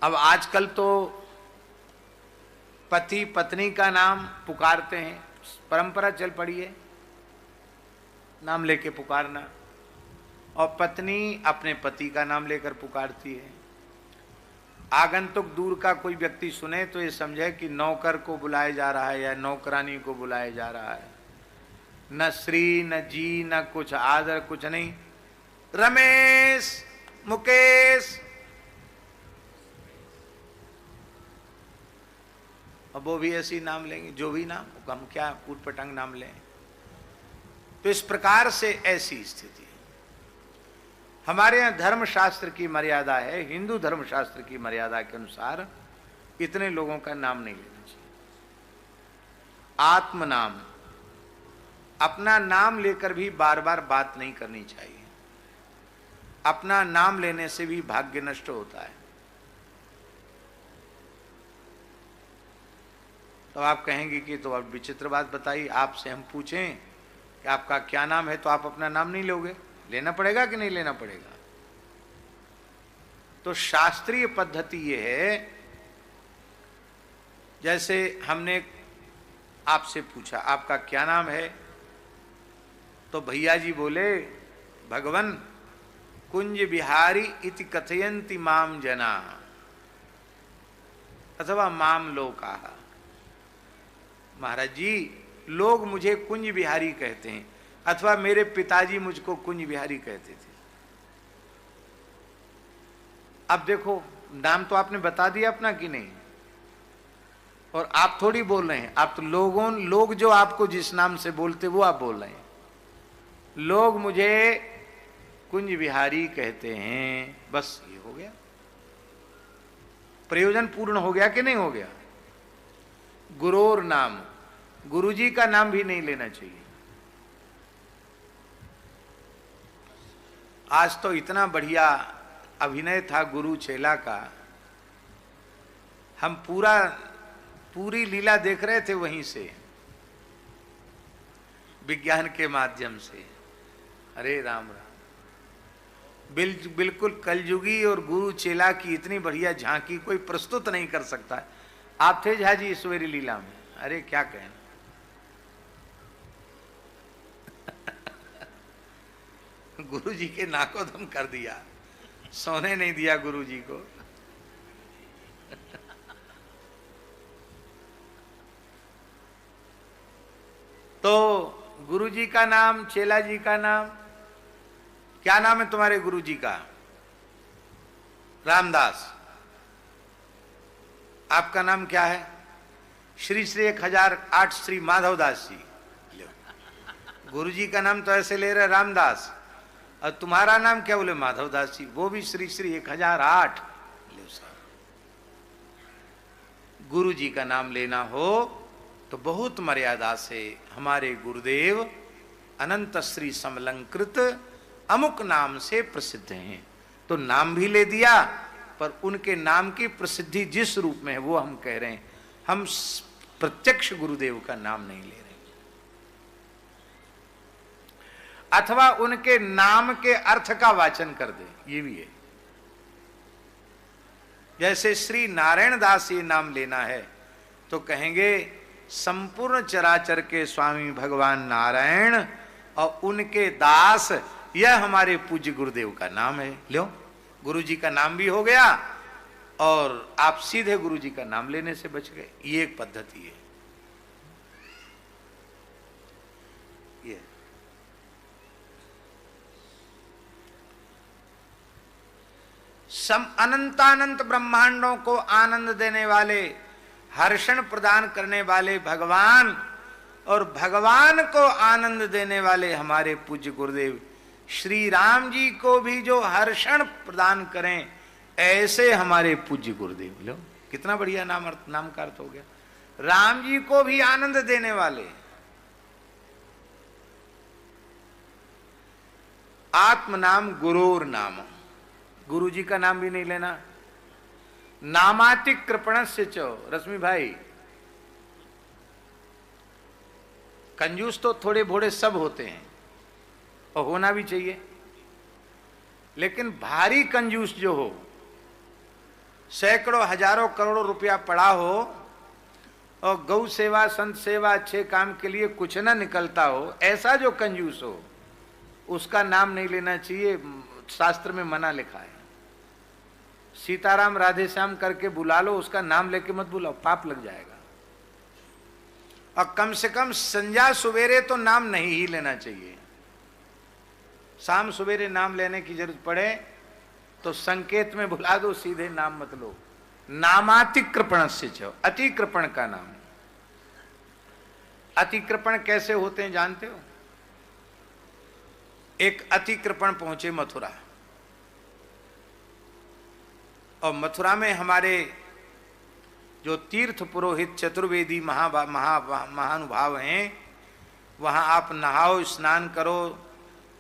अब आजकल तो पति पत्नी का नाम पुकारते हैं, परंपरा चल पड़ी है नाम लेके पुकारना, और पत्नी अपने पति का नाम लेकर पुकारती है। आगंतुक दूर का कोई व्यक्ति सुने तो ये समझे कि नौकर को बुलाया जा रहा है या नौकरानी को बुलाया जा रहा है। न श्री न जी न कुछ आदर, कुछ नहीं। रमेश, मुकेश, अब वो भी ऐसी नाम लेंगे, जो भी नाम, हम क्या ऊट पटांग नाम लें। तो इस प्रकार से ऐसी स्थिति है। हमारे यहाँ धर्मशास्त्र की मर्यादा है, हिंदू धर्मशास्त्र की मर्यादा के अनुसार इतने लोगों का नाम नहीं लेना चाहिए। आत्म नाम, अपना नाम लेकर भी बार बार बात नहीं करनी चाहिए। अपना नाम लेने से भी भाग्य नष्ट होता है। तो आप कहेंगे कि तो अब विचित्र बात बताइए, आपसे हम पूछें कि आपका क्या नाम है तो आप अपना नाम नहीं लोगे? लेना पड़ेगा कि नहीं लेना पड़ेगा? तो शास्त्रीय पद्धति ये है, जैसे हमने आपसे पूछा आपका क्या नाम है, तो भैया जी बोले भगवन कुंज बिहारी इति कथयन्ति माम जना अथवा माम लोकाः। महाराज जी, लोग मुझे कुंज बिहारी कहते हैं, अथवा मेरे पिताजी मुझको कुंज बिहारी कहते थे। अब देखो, नाम तो आपने बता दिया अपना कि नहीं, और आप थोड़ी बोल रहे हैं, आप तो लोग जो आपको जिस नाम से बोलते वो आप बोल रहे हैं। लोग मुझे कुंज बिहारी कहते हैं, बस ये हो गया, प्रयोजन पूर्ण हो गया कि नहीं हो गया? गुरोर नाम, गुरुजी का नाम भी नहीं लेना चाहिए। आज तो इतना बढ़िया अभिनय था गुरु चेला का, हम पूरी लीला देख रहे थे वहीं से, विज्ञान के माध्यम से। अरे राम राम, बिल्कुल कलयुगी और गुरु चेला की इतनी बढ़िया झांकी कोई प्रस्तुत नहीं कर सकता। आप थे झा जी ईश्वरी लीला में, अरे क्या कहना। गुरु जी के नाको दम कर दिया, सोने नहीं दिया गुरु जी को। तो गुरु जी का नाम, चेला जी का नाम, क्या नाम है तुम्हारे गुरु जी का? रामदास। आपका नाम क्या है? श्री 1008 श्री माधवदास जी। गुरु जी का नाम तो ऐसे ले रहे रामदास, और तुम्हारा नाम क्या? बोले माधवदास जी, वो भी श्री 1008। गुरु जी का नाम लेना हो तो बहुत मर्यादा से। हमारे गुरुदेव अनंत श्री समलंकृत अमुक नाम से प्रसिद्ध हैं, तो नाम भी ले दिया, पर उनके नाम की प्रसिद्धि जिस रूप में है वो हम कह रहे हैं। हम प्रत्यक्ष गुरुदेव का नाम नहीं ले रहे, अथवा उनके नाम के अर्थ का वाचन कर दे, ये भी है। जैसे श्री नारायण दास ये नाम लेना है तो कहेंगे संपूर्ण चराचर के स्वामी भगवान नारायण और उनके दास, यह हमारे पूज्य गुरुदेव का नाम है। लो, गुरु जी का नाम भी हो गया और आप सीधे गुरु जी का नाम लेने से बच गए। ये एक पद्धति है। ये अनंतानंत ब्रह्मांडों को आनंद देने वाले, हर्षण प्रदान करने वाले भगवान, और भगवान को आनंद देने वाले हमारे पूज्य गुरुदेव श्री राम जी को भी जो हर्षण प्रदान करें, ऐसे हमारे पूज्य गुरुदेव। लो, कितना बढ़िया नाम का अर्थ हो गया। राम जी को भी आनंद देने वाले। आत्म नाम गुरोर नाम, गुरु जी का नाम भी नहीं लेना। नामातिक कृपण से चो, रश्मि भाई, कंजूस तो थोड़े भोड़े सब होते हैं और होना भी चाहिए, लेकिन भारी कंजूस जो हो सैकड़ों हजारों करोड़ों रुपया पड़ा हो और गौ सेवा संत सेवा अच्छे काम के लिए कुछ ना निकलता हो, ऐसा जो कंजूस हो उसका नाम नहीं लेना चाहिए। शास्त्र में मना लिखा है। सीताराम राधे श्याम करके बुला लो, उसका नाम लेके मत बुलाओ, पाप लग जाएगा। और कम से कम संध्या सवेरे तो नाम नहीं ही लेना चाहिए। शाम सवेरे नाम लेने की जरूरत पड़े तो संकेत में बुला दो, सीधे नाम मत लो। नामातिकृपण से छो, अतिकृपण का नाम। अतिकृपण कैसे होते हैं जानते हो? एक अतिकृपण पहुंचे मथुरा, और मथुरा में हमारे जो तीर्थ पुरोहित चतुर्वेदी महानुभाव हैं, वहां आप नहाओ स्नान करो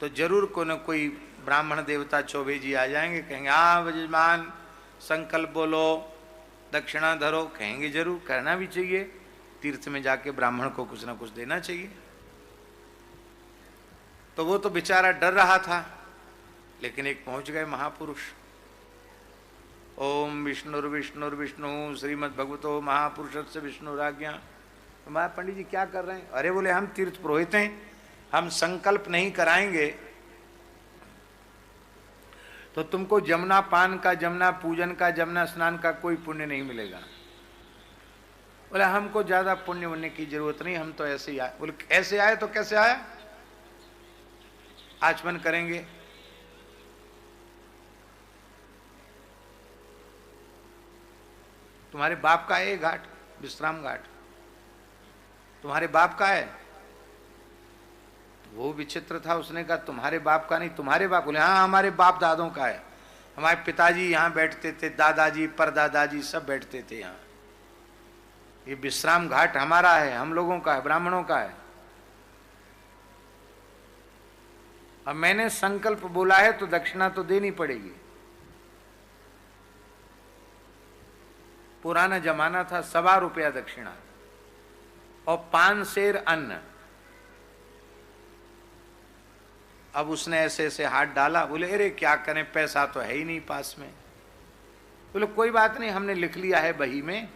तो जरूर कोई न कोई ब्राह्मण देवता चौबे जी आ जाएंगे, कहेंगे हाँ यजमान संकल्प बोलो, दक्षिणा धरो, कहेंगे जरूर, करना भी चाहिए। तीर्थ में जाके ब्राह्मण को कुछ ना कुछ देना चाहिए। तो वो तो बेचारा डर रहा था, लेकिन एक पहुंच गए महापुरुष। ओम विष्णुर्विष्णुर्विष्णु श्रीमद् भगवतो महापुरुष से विष्णुराज्ञा। तो महाराज पंडित जी क्या कर रहे हैं? अरे बोले हम तीर्थ पुरोहित हैं, हम संकल्प नहीं कराएंगे तो तुमको जमुना पान का, जमुना पूजन का, जमुना स्नान का कोई पुण्य नहीं मिलेगा। बोले हमको ज्यादा पुण्य होने की जरूरत नहीं, हम तो ऐसे ही आए। बोले ऐसे आए तो कैसे आए? आचमन करेंगे। तुम्हारे बाप का है घाट, विश्राम घाट तुम्हारे बाप का है? वो विचित्र था, उसने कहा तुम्हारे बाप का नहीं, तुम्हारे बाप? बोले हाँ हमारे बाप दादों का है, हमारे पिताजी यहाँ बैठते थे, दादाजी परदादाजी सब बैठते थे यहाँ। ये विश्राम घाट हमारा है, हम लोगों का है, ब्राह्मणों का है। अब मैंने संकल्प बोला है तो दक्षिणा तो देनी पड़ेगी। पुराना जमाना था, 1.25 रुपया दक्षिणा और 5 सेर अन्न। अब उसने ऐसे ऐसे हाथ डाला, बोले अरे क्या करें, पैसा तो है ही नहीं पास में। बोले कोई बात नहीं, हमने लिख लिया है बही में,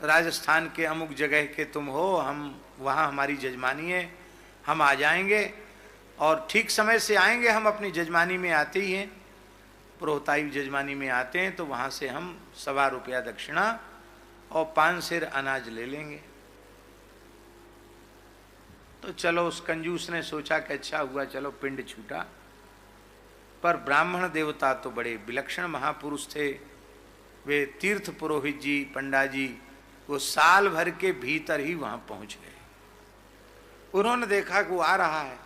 राजस्थान के अमुक जगह के तुम हो, हम वहाँ हमारी जजमानी है, हम आ जाएंगे और ठीक समय से आएंगे। हम अपनी जजमानी में आते ही हैं, पुरोहिताई जजमानी में आते हैं, तो वहाँ से हम 1.25 रुपया दक्षिणा और 5 सेर अनाज ले लेंगे। तो चलो उस कंजूस ने सोचा कि अच्छा हुआ, चलो पिंड छूटा। पर ब्राह्मण देवता तो बड़े विलक्षण महापुरुष थे। वे तीर्थ पुरोहित जी, पंडा जी, वो साल भर के भीतर ही वहां पहुंच गए। उन्होंने देखा कि वो आ रहा है,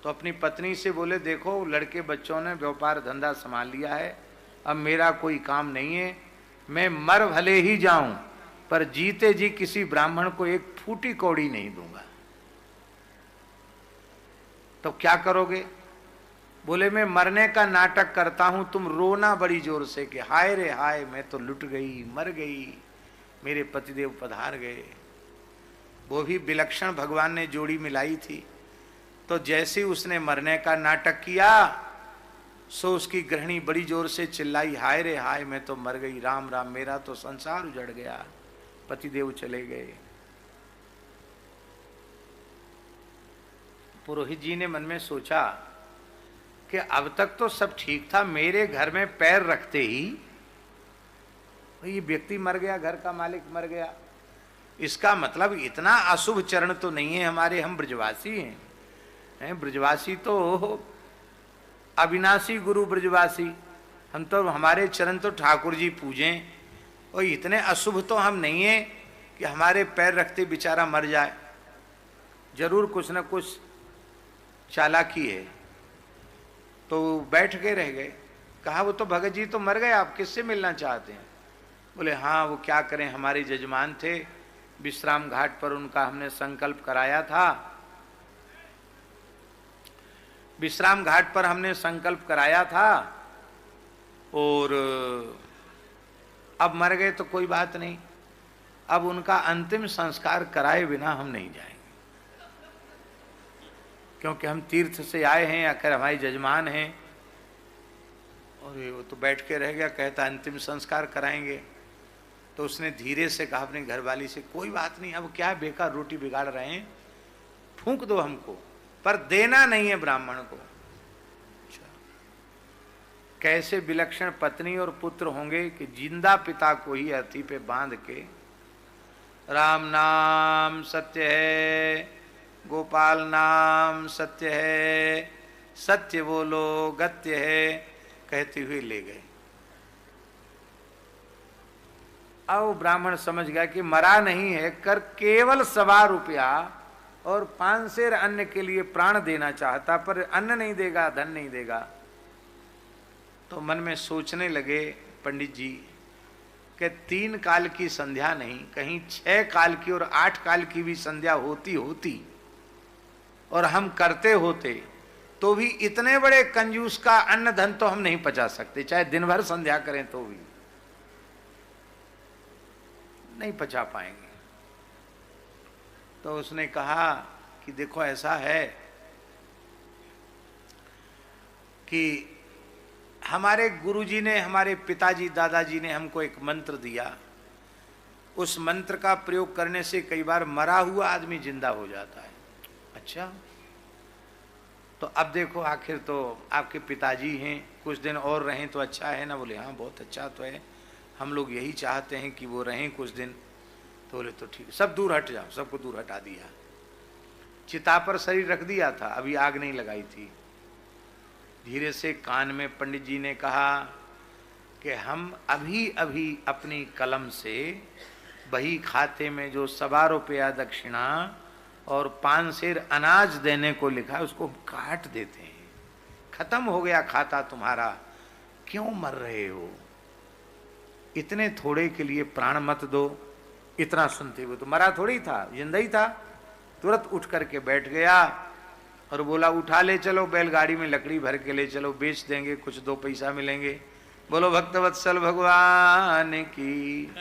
तो अपनी पत्नी से बोले देखो लड़के बच्चों ने व्यापार धंधा संभाल लिया है, अब मेरा कोई काम नहीं है, मैं मर भले ही जाऊं पर जीते जी किसी ब्राह्मण को एक फूटी कौड़ी नहीं दूंगा। तो क्या करोगे? बोले मैं मरने का नाटक करता हूं, तुम रोना बड़ी जोर से कि हाय रे हाय मैं तो लुट गई, मर गई, मेरे पतिदेव पधार गए। वो भी विलक्षण भगवान ने जोड़ी मिलाई थी। तो जैसे ही उसने मरने का नाटक किया, सो उसकी गृहिणी बड़ी जोर से चिल्लाई हाय रे हाय मैं तो मर गई, राम राम मेरा तो संसार उजड़ गया, पतिदेव चले गए। पुरोहित जी ने मन में सोचा कि अब तक तो सब ठीक था, मेरे घर में पैर रखते ही ये व्यक्ति मर गया, घर का मालिक मर गया। इसका मतलब इतना अशुभ चरण तो नहीं है हमारे, हम ब्रजवासी हैं, ब्रजवासी तो अविनाशी गुरु ब्रजवासी, हम तो हमारे चरण तो ठाकुर जी पूजें, और इतने अशुभ तो हम नहीं हैं कि हमारे पैर रखते बेचारा मर जाए। जरूर कुछ न कुछ चालाकी है। तो बैठ के रह गए। कहा वो तो भगत जी तो मर गए, आप किससे मिलना चाहते हैं? बोले हाँ वो क्या करें, हमारे जजमान थे, विश्राम घाट पर उनका हमने संकल्प कराया था, विश्राम घाट पर हमने संकल्प कराया था और अब मर गए तो कोई बात नहीं, अब उनका अंतिम संस्कार कराए बिना हम नहीं जाएंगे, क्योंकि हम तीर्थ से आए हैं, आखिर हमारे जजमान हैं और वो तो बैठ के रह गया, कहता अंतिम संस्कार कराएंगे। तो उसने धीरे से कहा अपनी घरवाली से, कोई बात नहीं, अब क्या बेकार रोटी बिगाड़ रहे हैं, फूंक दो हमको, पर देना नहीं है ब्राह्मण को। अच्छा, कैसे विलक्षण पत्नी और पुत्र होंगे कि जिंदा पिता को ही अर्थी पे बांध के राम नाम सत्य है, गोपाल नाम सत्य है, सत्य बोलो गत्य है कहते हुए ले गए। अब ब्राह्मण समझ गया कि मरा नहीं है, कर केवल 1.25 रुपया और 5 सेर अन्न के लिए प्राण देना चाहता, पर अन्न नहीं देगा, धन नहीं देगा। तो मन में सोचने लगे पंडित जी कि 3 काल की संध्या नहीं, कहीं 6 काल की और 8 काल की भी संध्या होती और हम करते होते तो भी इतने बड़े कंजूस का अन्न धन तो हम नहीं पचा सकते, चाहे दिन भर संध्या करें तो भी नहीं पचा पाएंगे। तो उसने कहा कि देखो ऐसा है कि हमारे गुरुजी ने, हमारे पिताजी दादाजी ने हमको एक मंत्र दिया, उस मंत्र का प्रयोग करने से कई बार मरा हुआ आदमी जिंदा हो जाता है। अच्छा, तो अब देखो आखिर तो आपके पिताजी हैं, कुछ दिन और रहें तो अच्छा है ना। बोले हाँ बहुत अच्छा तो है, हम लोग यही चाहते हैं कि वो रहें कुछ दिन। तो बोले तो ठीक, सब दूर हट जाओ, सबको दूर हटा दिया। चिता पर शरीर रख दिया था, अभी आग नहीं लगाई थी। धीरे से कान में पंडित जी ने कहा कि हम अभी अभी अपनी कलम से बही खाते में जो 1.25 रुपया दक्षिणा और 5 सेर अनाज देने को लिखा है उसको काट देते हैं, खत्म हो गया खाता तुम्हारा, क्यों मर रहे हो, इतने थोड़े के लिए प्राण मत दो। इतना सुनते हुए तो मरा थोड़ी था, जिंदा ही था। तुरंत उठ करके बैठ गया और बोला उठा ले चलो, बैलगाड़ी में लकड़ी भर के ले चलो, बेच देंगे, कुछ 2 पैसा मिलेंगे। बोलो भक्तवत्सल भगवान की।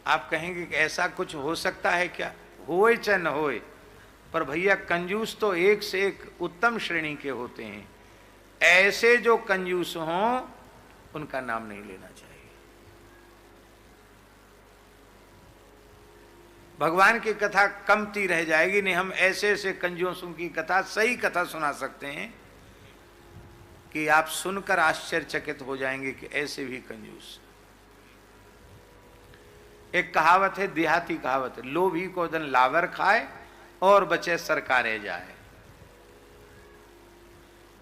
आप कहेंगे कि ऐसा कुछ हो सकता है क्या? होए चाहे न होए, पर भैया कंजूस तो एक से एक उत्तम श्रेणी के होते हैं। ऐसे जो कंजूस हों उनका नाम नहीं लेना चाहिए। भगवान की कथा कमती रह जाएगी। नहीं, हम ऐसे ऐसे कंजूसों की कथा, सही कथा सुना सकते हैं कि आप सुनकर आश्चर्यचकित हो जाएंगे कि ऐसे भी कंजूस। एक कहावत है, देहाती कहावत है, लोभी को दिन लावर खाए और बचे सरकारे जाए।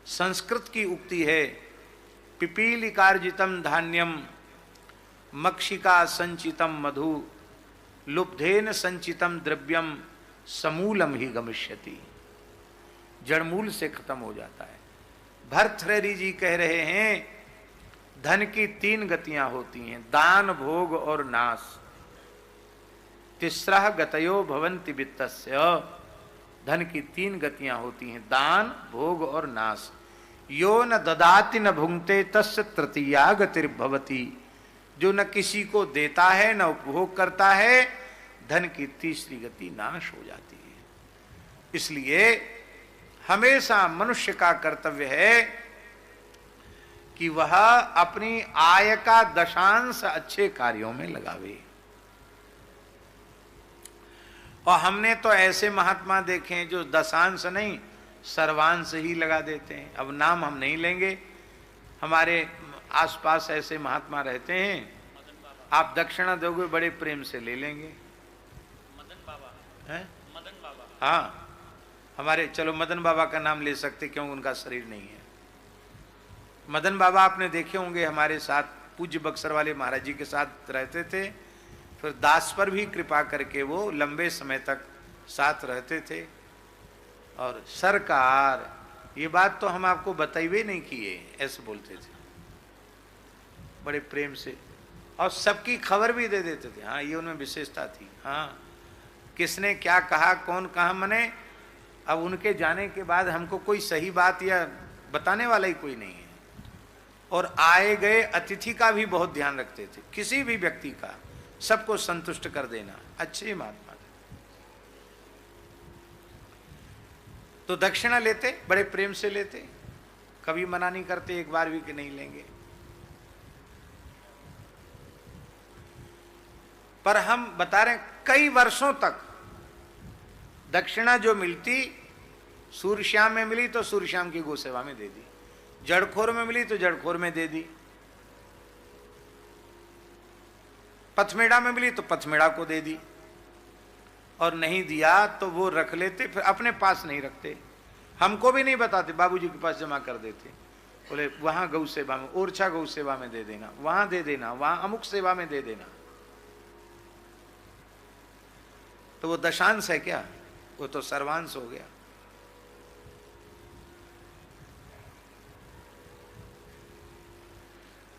संस्कृत की उक्ति है, पिपीलिकार्जितम धान्यम मक्षिका संचितम मधु लुब्धेन संचितम द्रव्यम समूलम ही गमिष्यति। जड़मूल से खत्म हो जाता है। भर्तृहरि जी कह रहे हैं धन की 3 गतियां होती हैं, दान भोग और नाश। तिस्रः गतयो भवन्ति वित्तस्य। धन की 3 गतियां होती हैं, दान भोग और नाश। यो न ददाति न भुंक्ते तस्य तृतीया गतिर्भवति। जो न किसी को देता है न उपभोग करता है, धन की 3री गति नाश हो जाती है। इसलिए हमेशा मनुष्य का कर्तव्य है कि वह अपनी आय का 10% अच्छे कार्यों में लगावे। और हमने तो ऐसे महात्मा देखे हैं जो 10% नहीं, सर्वांश ही लगा देते हैं। अब नाम हम नहीं लेंगे, हमारे आसपास ऐसे महात्मा रहते हैं, आप दक्षिणा दोगे बड़े प्रेम से ले लेंगे। मदन बाबा है, मदन बाबा, हाँ हमारे, चलो मदन बाबा का नाम ले सकते क्योंकि उनका शरीर नहीं है। मदन बाबा आपने देखे होंगे, हमारे साथ पूज्य बक्सर वाले महाराज जी के साथ रहते थे, फिर दास पर भी कृपा करके वो लंबे समय तक साथ रहते थे। और सरकार, ये बात तो हम आपको बताइए नहीं किए, ऐसे बोलते थे बड़े प्रेम से, और सबकी खबर भी दे देते थे। हाँ, ये उनमें विशेषता थी। हाँ, किसने क्या कहा, कौन कहा, मने अब उनके जाने के बाद हमको कोई सही बात या बताने वाला ही कोई नहीं है। और आए गए अतिथि का भी बहुत ध्यान रखते थे, किसी भी व्यक्ति का, सबको संतुष्ट कर देना। अच्छे महात्मा थे। तो दक्षिणा लेते, बड़े प्रेम से लेते। कभी मना नहीं करते एक बार भी कि नहीं लेंगे। पर हम बता रहे हैं कई वर्षों तक दक्षिणा जो मिलती, सूर्यश्याम में मिली तो सूर्यश्याम की गौ सेवा में दे दी, जड़खोर में मिली तो जड़खोर में दे दी, पथमेड़ा में मिली तो पथमेड़ा को दे दी, और नहीं दिया तो वो रख लेते, फिर अपने पास नहीं रखते, हमको भी नहीं बताते, बाबूजी के पास जमा कर देते। बोले वहां गौ सेवा में, ओरछा गौ सेवा में दे देना, वहां दे देना, वहां अमुक सेवा में दे देना। तो वो दशांश है क्या? वो तो सर्वांश हो गया।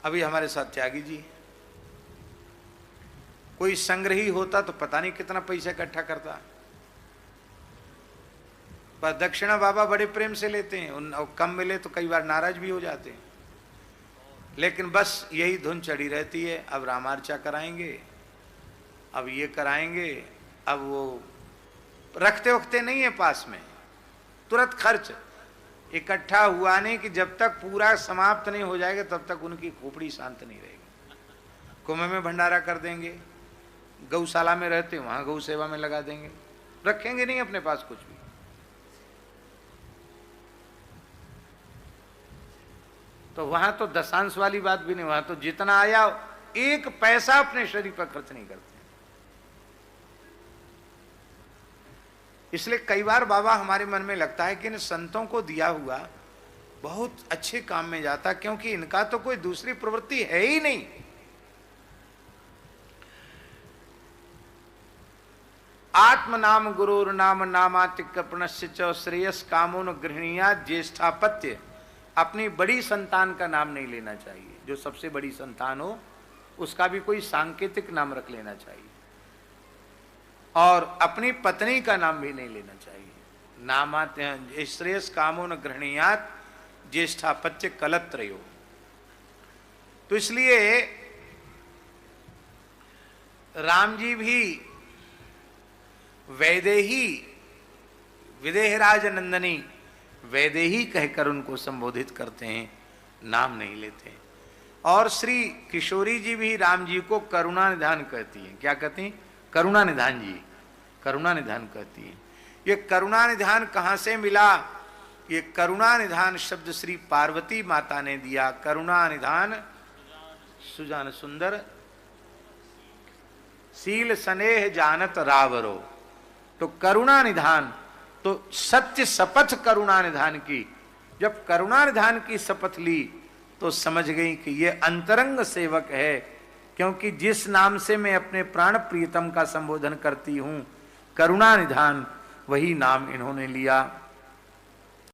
अभी हमारे साथ त्यागी जी, कोई संग्रही होता तो पता नहीं कितना पैसा इकट्ठा करता, पर दक्षिणा बाबा बड़े प्रेम से लेते हैं, उन कम मिले तो कई बार नाराज भी हो जाते हैं, लेकिन बस यही धुन चढ़ी रहती है, अब रामार्चा कराएंगे, अब ये कराएंगे, अब वो रखते वखते नहीं है पास में, तुरंत खर्च इकट्ठा हुआ नहीं कि जब तक पूरा समाप्त नहीं हो जाएगा तब तक उनकी खोपड़ी शांत नहीं रहेगी। कुंभ में भंडारा कर देंगे, गौशाला में रहते वहां गौ सेवा में लगा देंगे, रखेंगे नहीं अपने पास कुछ भी। तो वहां तो दशांश वाली बात भी नहीं, वहां तो जितना आया एक पैसा अपने शरीर पर खर्च नहीं करते। इसलिए कई बार बाबा हमारे मन में लगता है कि इन संतों को दिया हुआ बहुत अच्छे काम में जाता, क्योंकि इनका तो कोई दूसरी प्रवृत्ति है ही नहीं। आत्म नाम गुरुर नाम नामातिक्रपणस्य च श्रेयस कामोन गृहणीया ज्येष्ठापत्य। अपनी बड़ी संतान का नाम नहीं लेना चाहिए, जो सबसे बड़ी संतान हो उसका भी कोई सांकेतिक नाम रख लेना चाहिए, और अपनी पत्नी का नाम भी नहीं लेना चाहिए। नामात श्रेयस कामो न गृहणीयात ज्येष्ठापत्य कलत्रयो। तो इसलिए राम जी भी वैदेही, विदेहराज नंदनी वैदेही कहकर उनको संबोधित करते हैं, नाम नहीं लेते। और श्री किशोरी जी भी राम जी को करुणा निधान कहती हैं। क्या कहती हैं? करुणा निधान जी, करुणा निधान कहती है। ये करुणा निधान कहां से मिला? ये करुणा निधान शब्द श्री पार्वती माता ने दिया। करुणा निधान सुजान सुंदर सील स्नेह जानत रावरो। तो करुणा निधान, तो सत्य शपथ करुणा निधान की। जब करुणा निधान की शपथ ली तो समझ गई कि ये अंतरंग सेवक है, क्योंकि जिस नाम से मैं अपने प्राण प्रियतम का संबोधन करती हूं, करुणा निधान, वही नाम इन्होंने लिया।